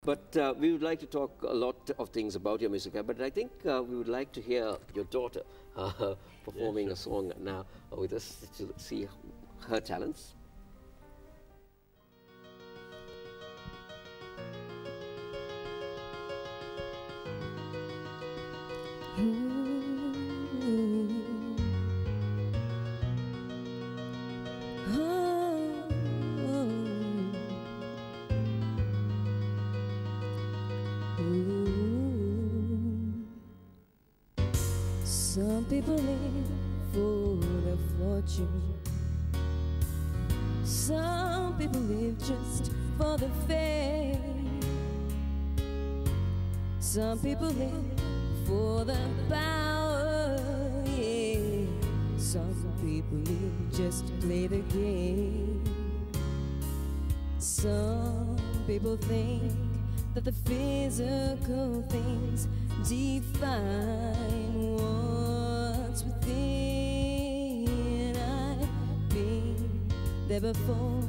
But we would like to talk a lot of things about your music, but I think we would like to hear your daughter performing a song now with us to see her talents. Some people live for their fortune. Some people live just for the fame. Some people live for the power, yeah. Some people live just to play the game. Some people think that the physical things define what's within. I've been there before,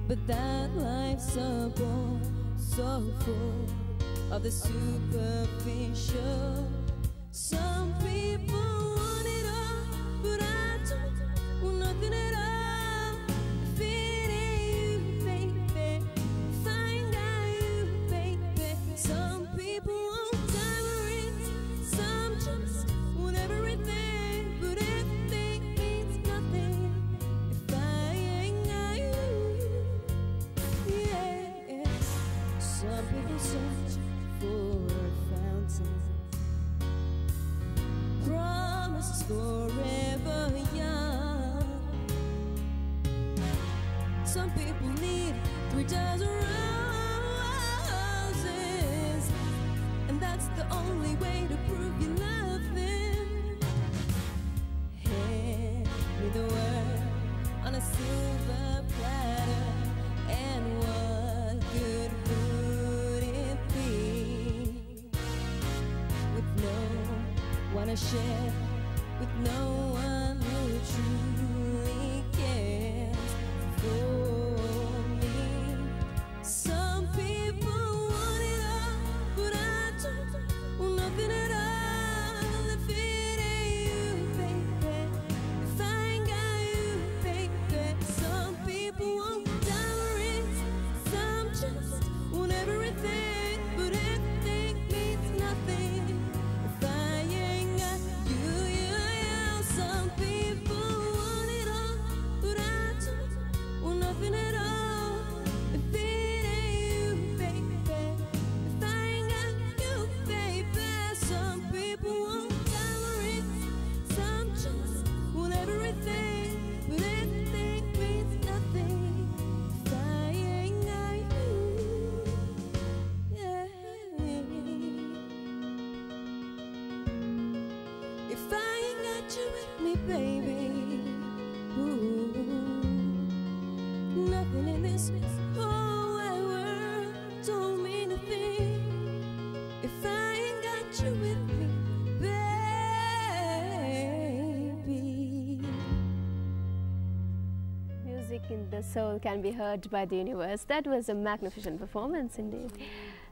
but that life's a bore, so full of the superficial. Some people want it all, but I don't want nothing at all. If it ain't you, baby, if I ain't got you, baby. Some people want diamonds, some just want everything, but everything means nothing if I ain't got you. Yeah. Some people search for a fountain, promised forever young. Some people need 3 dozen roses, and that's the only way to prove you love them. Hand me the word on a silver platter, and what good would it be with no one to share, with no one who truly cares for me? Some people want it all, but I don't want nothing at all. If it ain't you, baby, if I ain't got you, baby. Some people want diamonds, some just want everything, but everything means nothing if I ain't got you. Some people want it all, but I don't want nothing at all. If it ain't you, baby, if I ain't got you, baby. Some people want diamonds, some just want everything, but everything means nothing if I ain't got you. Yeah. If I ain't got you with me, baby, ooh, nothing in this whole wide world don't mean a thing. If I ain't got you with me, baby. Music in the soul can be heard by the universe. That was a magnificent performance indeed.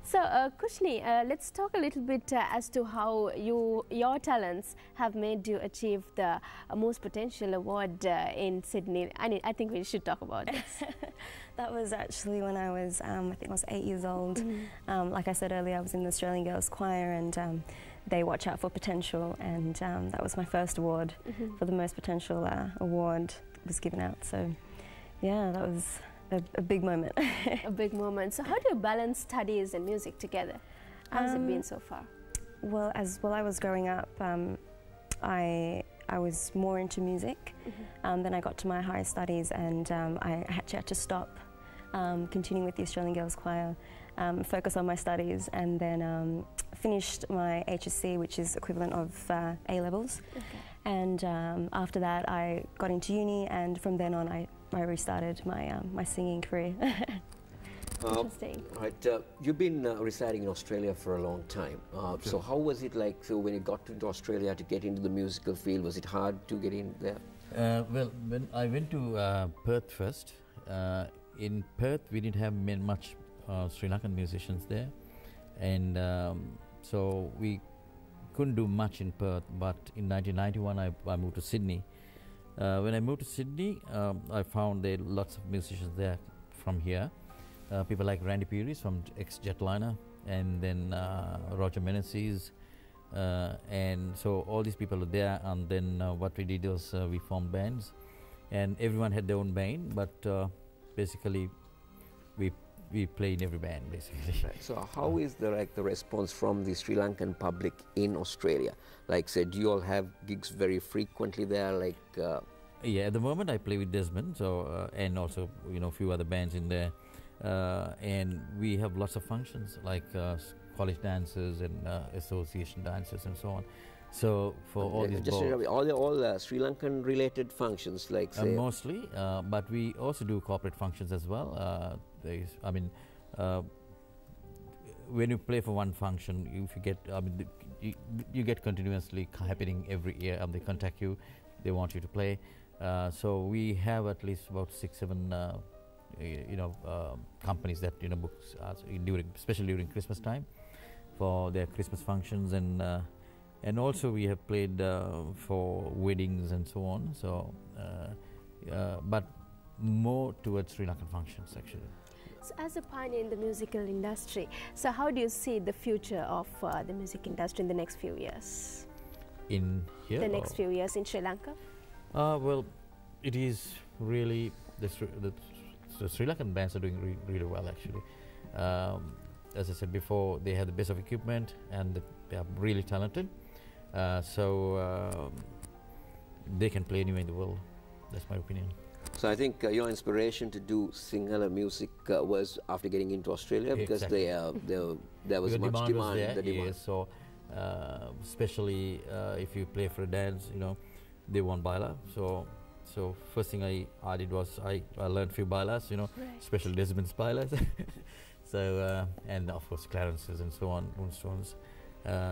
So, Kushnie, let's talk a little bit as to how your talents have made you achieve the Most Potential Award in Sydney. I think we should talk about this. That was actually when I was, I think I was 8 years old. Like I said earlier, I was in the Australian Girls Choir, and they watch out for potential, and that was my first award for the Most Potential Award was given out. So, yeah, that was a big moment. A big moment. So how do you balance studies and music together? How's it been so far? Well, while I was growing up, I was more into music. Then I got to my higher studies, and I actually had to stop continuing with the Australian Girls Choir, focus on my studies, and then finished my HSC, which is equivalent of A-levels. And after that, I got into uni, and from then on, I restarted my singing career. Interesting. Right, you've been residing in Australia for a long time. So how was it like when you got into Australia to get into the musical field? Was it hard to get in there? Well, when I went to Perth first, in Perth we didn't have much Sri Lankan musicians there, and so we couldn't do much in Perth. But in 1991, I moved to Sydney. When I moved to Sydney, I found there lots of musicians there from here. People like Randy Peary's from ex-Jetliner, and then Roger Menezes, and so all these people are there. And then what we did was we formed bands, and everyone had their own band, but basically we play in every band basically. Right. So how is the response from the Sri Lankan public in Australia? Like, say, do you all have gigs very frequently there? Like, yeah, at the moment I play with Desmond, so and also a few other bands in there, and we have lots of functions like college dances and association dances and so on. So for all these all Sri Lankan related functions, like say mostly, but we also do corporate functions as well. When you play for one function, if you get, you get continuously happening every year. They contact you, they want you to play. So we have at least about 6-7, companies that book us especially during Christmas time, for their Christmas functions, and also we have played for weddings and so on. So, but more towards Sri Lankan functions actually. So as a pioneer in the musical industry, so how do you see the future of the music industry in the next few years? In here? The next few years in Sri Lanka? Well, it is really, the Sri Lankan bands are doing really well actually. As I said before, they have the best of equipment and they are really talented. So they can play anywhere in the world. That's my opinion. So I think your inspiration to do Sinhala music was after getting into Australia, because there was much demand. The demand. Yes, so especially if you play for a dance, they want baila. So first thing I did was I learned a few bailas, right. Special Desmond's bailas. So and of course Clarence's and so on, Moonstones.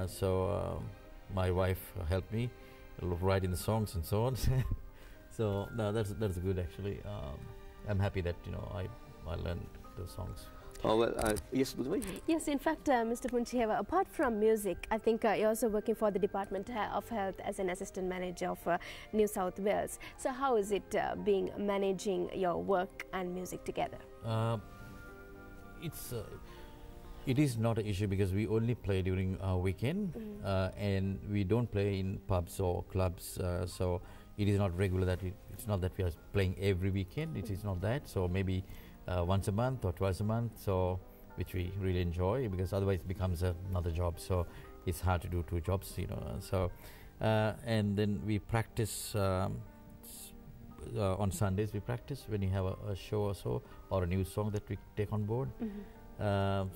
So my wife helped me writing the songs and so on. So no, that's good actually. I'm happy that I learned those songs. Oh well, yes, Budhimai? Yes, in fact, Mr. Punchihewa, apart from music, I think you're also working for the Department of Health as an assistant manager of New South Wales. So how is it managing your work and music together? It is not an issue because we only play during our weekend, and we don't play in pubs or clubs. So it is not regular that it's not that we are playing every weekend. It is not that. So maybe once a month or twice a month. So which we really enjoy, because otherwise it becomes another job. So it's hard to do two jobs, So and then we practice on Sundays. We practice when you have a show or so, or a new song that we take on board. No,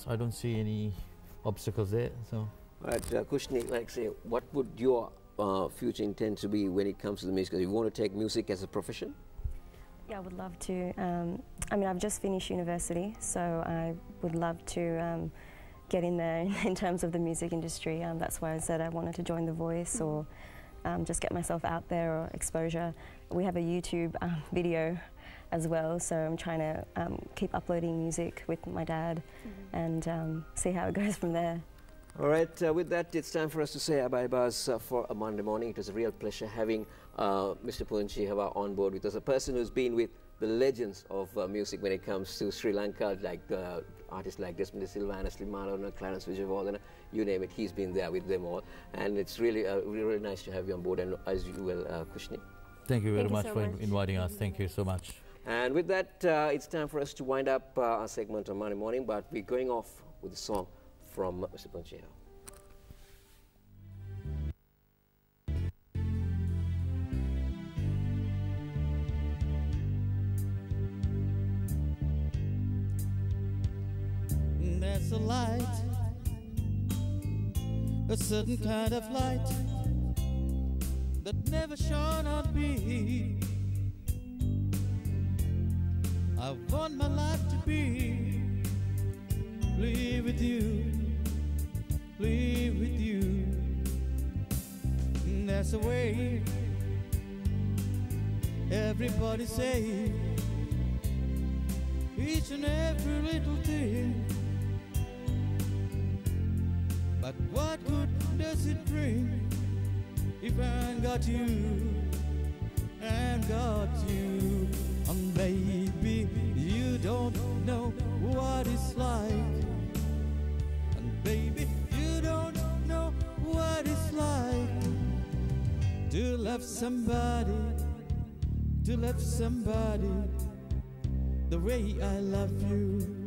I don't see any obstacles there. So. Right, Kushnie, like say, what would your future intent to be when it comes to the music? Do you want to take music as a profession? Yeah, I would love to. I've just finished university, so I would love to get in there in terms of the music industry. That's why I said I wanted to join The Voice, or just get myself out there, or exposure. We have a YouTube video as well, so I'm trying to keep uploading music with my dad and see how it goes from there. All right, with that, it's time for us to say bye-byes for a Monday morning. It was a real pleasure having Mr. Punchihewa on board with us, a person who's been with the legends of music when it comes to Sri Lanka, like artists like Desmond De Silva, Anasli Malona, Clarence Vijayawardena, you name it, he's been there with them all. And it's really, really nice to have you on board, and as you will, Kushnie. Thank you very much for inviting us. Thank you so much. And with that, it's time for us to wind up our segment on Monday morning, but we're going off with a song from Mr. Punchihewa. There's a light, a certain kind of light that never shone on me. I want my life to be with you, with you. There's a way, everybody say each and every little thing. But what good does it bring if I ain't got you, and got you? And baby, you don't know what it's like. And baby, you don't know what it's like to love somebody, to love somebody the way I love you.